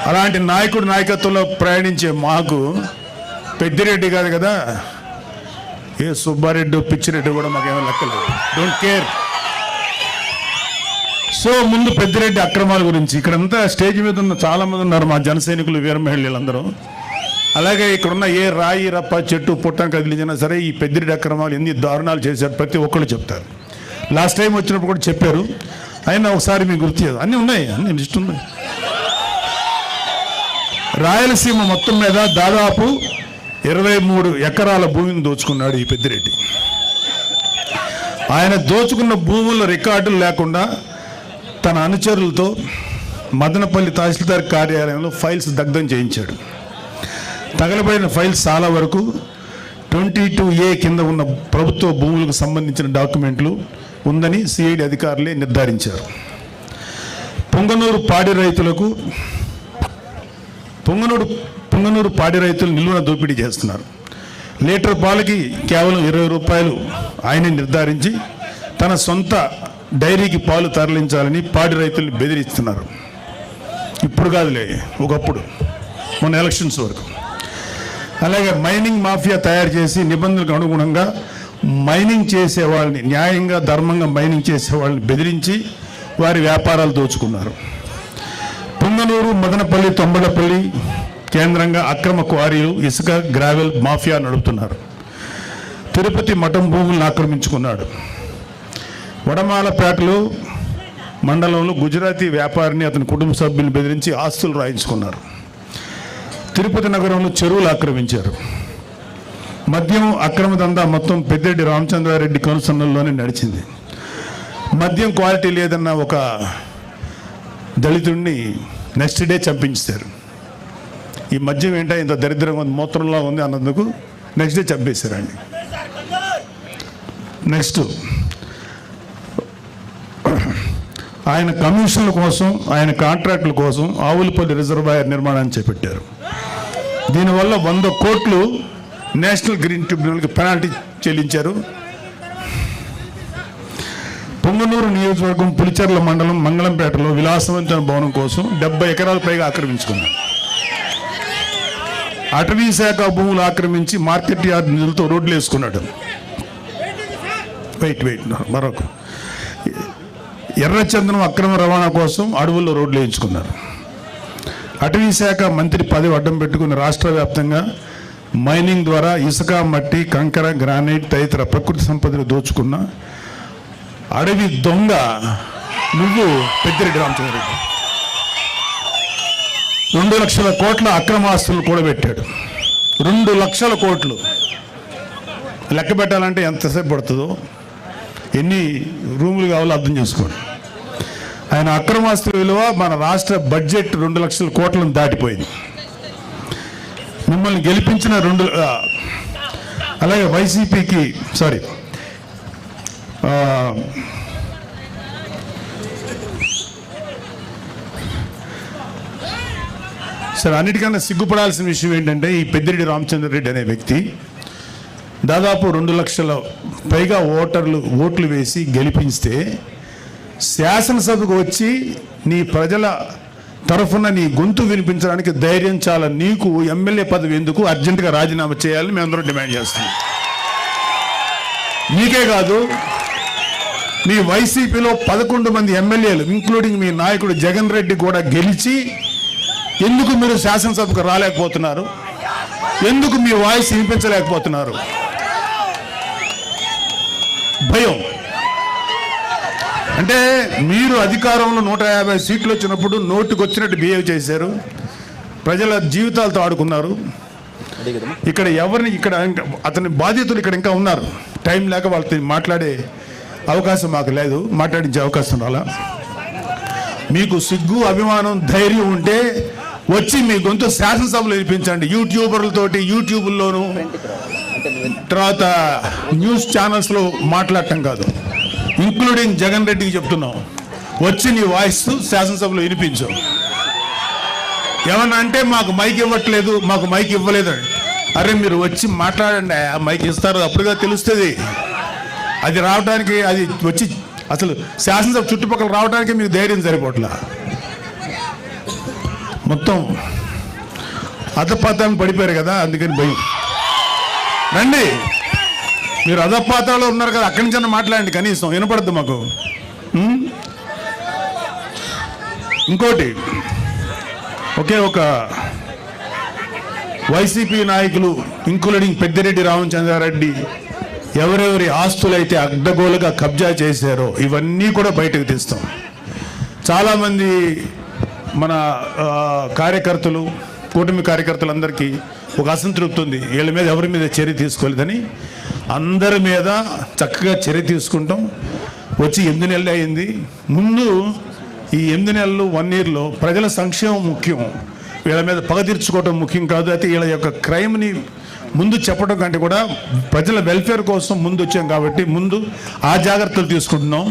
అలాంటి నాయకుడు నాయకత్వంలో ప్రయాణించే మాకు పెద్దిరెడ్డి కాదు కదా, ఏ సుబ్బారెడ్డి పిచ్చిరెడ్డి కూడా మాకేమో లెక్కలేదు, డోంట్ కేర్. సో ముందు పెద్దిరెడ్డి అక్రమాల గురించి ఇక్కడంతా స్టేజ్ మీద ఉన్న చాలామంది ఉన్నారు మా జన సైనికులు, వీర మహిళలందరూ. అలాగే ఇక్కడున్న ఏ రాయి రప్ప చెట్టు పుట్టం కదిలించినా సరే ఈ పెద్దిరెడ్డి అక్రమాలు ఎన్ని దారుణాలు చేశారు ప్రతి ఒక్కళ్ళు చెప్తారు. లాస్ట్ టైం వచ్చినప్పుడు కూడా చెప్పారు, అయినా ఒకసారి మీకు గుర్తు చేయదు. అన్నీ ఉన్నాయి, అన్ని లిస్ట్ ఉన్నాయి. రాయలసీమ మొత్తం మీద దాదాపు 23 ఎకరాల భూమిని దోచుకున్నాడు ఈ పెద్దిరెడ్డి. ఆయన దోచుకున్న భూముల రికార్డులు లేకుండా తన అనుచరులతో మదనపల్లి తహసీల్దార్ కార్యాలయంలో ఫైల్స్ దగ్ధం చేయించాడు. తగలబడిన ఫైల్స్ చాలా వరకు 22A కింద ఉన్న ప్రభుత్వ భూములకు సంబంధించిన డాక్యుమెంట్లు ఉందని సిఐడి అధికారులే నిర్ధారించారు. పొంగనూరు పాడి రైతులు నిలువున దోపిడీ చేస్తున్నారు. లీటర్ పాలకి కేవలం 20 రూపాయలు ఆయన నిర్ధారించి తన సొంత డైరీకి పాలు తరలించాలని పాడి రైతుల్ని బెదిరిస్తున్నారు. ఇప్పుడు కాదులే, ఒకప్పుడు మొన్న ఎలక్షన్స్ వరకు. అలాగే మైనింగ్ మాఫియా తయారు చేసి నిబంధనలకు అనుగుణంగా మైనింగ్ చేసే వాళ్ళని, న్యాయంగా ధర్మంగా మైనింగ్ చేసే వాళ్ళని బెదిరించి వారి వ్యాపారాలు దోచుకున్నారు. పొంగనూరు, మదనపల్లి, తొంబలపల్లి కేంద్రంగా అక్రమ క్వారీలు, ఇసుక, గ్రావెల్ మాఫియా నడుపుతున్నారు. తిరుపతి మఠం భూములను ఆక్రమించుకున్నాడు. వడమాలపేటలో మండలంలో గుజరాతీ వ్యాపారిని అతని కుటుంబ సభ్యులను బెదిరించి ఆస్తులు రాయించుకున్నారు. తిరుపతి నగరంలో చెరువులు ఆక్రమించారు. మద్యం అక్రమ దందా మొత్తం పెద్దిరెడ్డి రామచంద్రారెడ్డి కనుసన్నల్లోనే నడిచింది. మద్యం క్వాలిటీ లేదన్న ఒక దళితుడిని నెక్స్ట్ డే చంపించారు. ఈ మద్యం ఏంటో ఇంత దరిద్రంగా ఉంది, మూత్రంలో ఉంది అన్నందుకు నెక్స్ట్ డే చంపేశారండి. నెక్స్ట్ ఆయన కమిషన్ల కోసం, ఆయన కాంట్రాక్టుల కోసం ఆవులపల్లి రిజర్వాయర్ నిర్మాణాన్ని చేపట్టారు. దీనివల్ల 100 కోట్లు నేషనల్ గ్రీన్ ట్రిబ్యునల్కి పెనాల్టీ చెల్లించారు. పొంగనూరు నియోజకవర్గం పులిచెర్ల మండలం మంగళంపేటలో విలాసవంతమైన భవనం కోసం 70 ఎకరాల పైగా ఆక్రమించుకున్నారు. అటవీ శాఖ భూములు ఆక్రమించి మార్కెట్ యార్డ్ నిధులతో రోడ్లు వేసుకున్నాడు. వెయిట్ మరొక ఎర్రచందనం అక్రమ రవాణా కోసం అడవుల్లో రోడ్లు వేయించుకున్నారు. అటవీ శాఖ మంత్రి పదవి అడ్డం పెట్టుకుని రాష్ట్ర వ్యాప్తంగా మైనింగ్ ద్వారా ఇసుక, మట్టి, కంకర, గ్రానైట్ తదితర ప్రకృతి సంపదలు దోచుకున్న అడవి దొంగ నువ్వు పెద్దిరెడ్డి రామచంద్రారెడ్డి. 2 లక్షల కోట్ల అక్రమాస్తులను కూడబెట్టాడు. 2 లక్షల కోట్లు లెక్క పెట్టాలంటే ఎంతసేపు పడుతుందో, ఎన్ని రూములు కావాలో అర్థం చేసుకోండి. ఆయన అక్రమాస్తుల విలువ మన రాష్ట్ర బడ్జెట్ 2 లక్షల కోట్లను దాటిపోయింది. మిమ్మల్ని గెలిపించిన అలాగే వైసీపీకి సరే అన్నిటికన్నా సిగ్గుపడాల్సిన విషయం ఏంటంటే ఈ పెద్దిరెడ్డి రామచంద్రారెడ్డి అనే వ్యక్తి దాదాపు 2 లక్షల పైగా ఓట్లు వేసి గెలిపిస్తే శాసనసభకు వచ్చి నీ ప్రజల తరఫున నీ గొంతు వినిపించడానికి ధైర్యం చాలా. నీకు ఎమ్మెల్యే పదవి ఎందుకు? అర్జెంటుగా రాజీనామా చేయాలని మేమందరం డిమాండ్ చేస్తున్నాం. నీకే కాదు, మీ వైసీపీలో 11 మంది ఎమ్మెల్యేలు ఇంక్లూడింగ్ మీ నాయకుడు జగన్ రెడ్డి కూడా గెలిచి ఎందుకు మీరు శాసనసభకు రాలేకపోతున్నారు? ఎందుకు మీ వాయిస్ వినిపించలేకపోతున్నారు? భయం. అంటే మీరు అధికారంలో 150 సీట్లు వచ్చినప్పుడు నోటికి వచ్చినట్టు బిహేవ్ చేశారు, ప్రజల జీవితాలతో ఆడుకున్నారు. ఇక్కడ అతని బాధ్యతలు ఇక్కడ ఇంకా ఉన్నారు. టైం లేక వాళ్ళతో మాట్లాడే అవకాశం మాకు లేదు, మాట్లాడించే అవకాశం రాలా. మీకు సిగ్గు, అభిమానం, ధైర్యం ఉంటే వచ్చి మీ గొంతు శాసనసభలో వినిపించండి. యూట్యూబర్లతోటి యూట్యూబ్లోను తర్వాత న్యూస్ ఛానల్స్లో మాట్లాడటం కాదు. ఇంక్లూడింగ్ జగన్ రెడ్డికి చెప్తున్నాం, వచ్చి నీ వాయిస్ శాసనసభలో వినిపించు. ఏమన్నా అంటే మాకు మైక్ ఇవ్వట్లేదు, మాకు మైక్ ఇవ్వలేదు. అరే మీరు వచ్చి మాట్లాడండి, ఆ మైక్ ఇస్తారు, అప్పుడుగా తెలుస్తుంది. అది రావడానికి, అది వచ్చి అసలు శాసనసభ చుట్టుపక్కల రావడానికి మీకు ధైర్యం సరిపోట్లా. మొత్తం అధపాతాలను పడిపోయారు కదా, అందుకని భయం. రండి, మీరు అధపాతాలో ఉన్నారు కదా, అక్కడి నుంచి మాట్లాడండి, కనీసం వినపడద్దు మాకు. ఇంకోటి, ఒకే ఒక వైసీపీ నాయకులు ఇంక్లూడింగ్ పెద్దిరెడ్డి రామచంద్రారెడ్డి ఎవరెవరి ఆస్తులైతే అడ్డగోలుగా కబ్జా చేశారో ఇవన్నీ కూడా బయటకు తీస్తాం. చాలామంది మన కార్యకర్తలు, కూటమి కార్యకర్తలందరికీ ఒక అసంతృప్తి ఉంది, వీళ్ళ మీద ఎవరి మీద చర్య తీసుకోలేదని. అందరి మీద చక్కగా చర్య తీసుకుంటాం. వచ్చి 8 నెలలు అయింది. ముందు ఈ 8 నెలలు 1 ఇయర్లో ప్రజల సంక్షేమం ముఖ్యం, వీళ్ళ మీద పగ తీర్చుకోవడం ముఖ్యం కాదు. అయితే వీళ్ళ యొక్క క్రైమ్ని ముందు చెప్పడం కంటే కూడా ప్రజల వెల్ఫేర్ కోసం ముందు వచ్చాం కాబట్టి ముందు ఆ జాగ్రత్తలు తీసుకుంటున్నాం.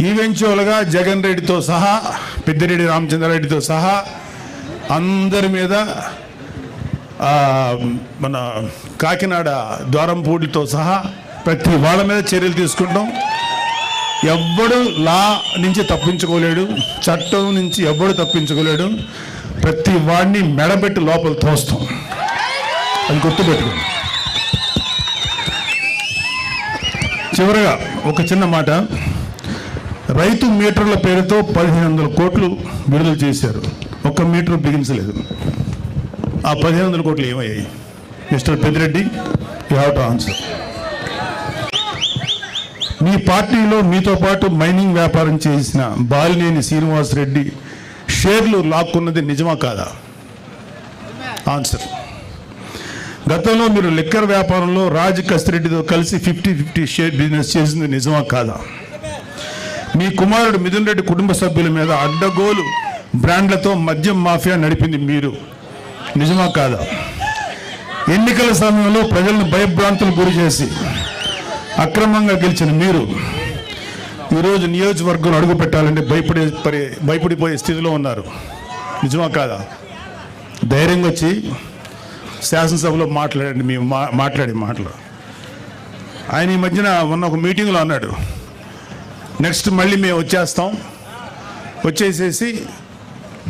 ఈవెంచువల్గా జగన్ రెడ్డితో సహా, పెద్దిరెడ్డి రామచంద్రారెడ్డితో సహా అందరి మీద, మన కాకినాడ ద్వారంపూడితో సహా ప్రతి వాళ్ళ మీద చర్యలు తీసుకుంటాం. ఎవ్వడు లా నుంచి తప్పించుకోలేడు, చట్టం నుంచి ఎవ్వడు తప్పించుకోలేడు. ప్రతి వాడిని మెడబెట్టి లోపల తోస్తాం, అది గుర్తుపెట్టుకోండి. చివరగా ఒక చిన్న మాట, రైతు మీటర్ల పేరుతో 1500 కోట్లు విడుదల చేశారు, ఒక్క మీటర్ బిగించలేదు. ఆ 1500 కోట్లు ఏమయ్యాయి? Mister Peddireddy, you have to answer. మీ పార్టీలో మీతో పాటు మైనింగ్ వ్యాపారం చేసిన బాలినేని శ్రీనివాసరెడ్డి షేర్లు లాక్కున్నది నిజమా కాదా? ఆన్సర్. గతంలో మీరు లిక్కర్ వ్యాపారంలో రాజ్ కసిరెడ్డితో కలిసి 50-50 షేర్ బిజినెస్ చేసింది నిజమా కాదా? మీ కుమారుడు మిథున్ రెడ్డి కుటుంబ సభ్యుల మీద అడ్డగోలు బ్రాండ్లతో మద్యం మాఫియా నడిపింది మీరు, నిజమా కాదా? ఎన్నికల సమయంలో ప్రజలను భయభ్రాంతులు గురి చేసి అక్రమంగా గెలిచిన మీరు ఈరోజు నియోజకవర్గం అడుగు పెట్టాలంటే భయపడిపోయే స్థితిలో ఉన్నారు, నిజమా కాదా? ధైర్యంగా వచ్చి శాసనసభలో మాట్లాడండి. మేము మాట్లాడే మాటలు ఆయన ఈ మధ్యన మొన్న ఒక మీటింగ్లో అన్నాడు, నెక్స్ట్ మళ్ళీ మేము వచ్చేసేసి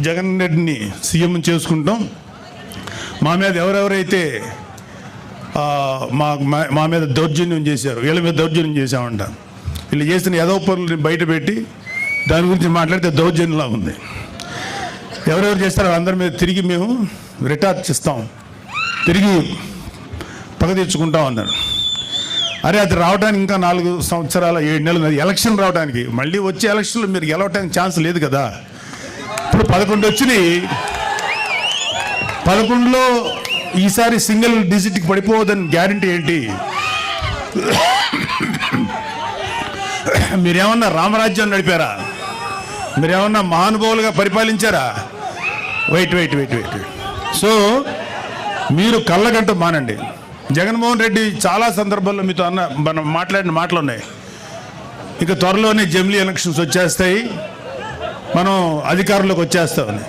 జగన్ రెడ్డిని సీఎం చేసుకుంటాం, మా మీద ఎవరెవరైతే మా మీద దౌర్జన్యం చేశారు వీళ్ళ మీద దౌర్జన్యం చేశామంట, వీళ్ళు చేసిన ఏదో పనులు బయట పెట్టి దాని గురించి మాట్లాడితే దౌర్జన్యంలా ఉంది. ఎవరెవరు చేస్తారో అందరి మీద తిరిగి మేము రిటార్చ్ ఇస్తాం, తిరిగి పగ తీర్చుకుంటాం అన్నారు. అరే, అది రావడానికి ఇంకా 4 సంవత్సరాల 7 నెలలు, ఎలక్షన్ రావడానికి. మళ్ళీ వచ్చే ఎలక్షన్లో మీరు గెలవడానికి ఛాన్స్ లేదు కదా. ఇప్పుడు 11 వచ్చినాయి, 11లో ఈసారి సింగిల్ డిజిట్కి పడిపోవద్దని గ్యారంటీ ఏంటి? మీరేమన్నా రామరాజ్యం నడిపారా? మీరేమన్నా మహానుభావులుగా పరిపాలించారా? వెయిట్. సో మీరు కళ్ళగంట మానండి. జగన్మోహన్ రెడ్డి చాలా సందర్భాల్లో మీతో మనం మాట్లాడిన మాటలు ఉన్నాయి. ఇక త్వరలోనే జమిలీ ఎలక్షన్స్ వచ్చేస్తాయి, మనం అధికారంలోకి వచ్చేస్తామని.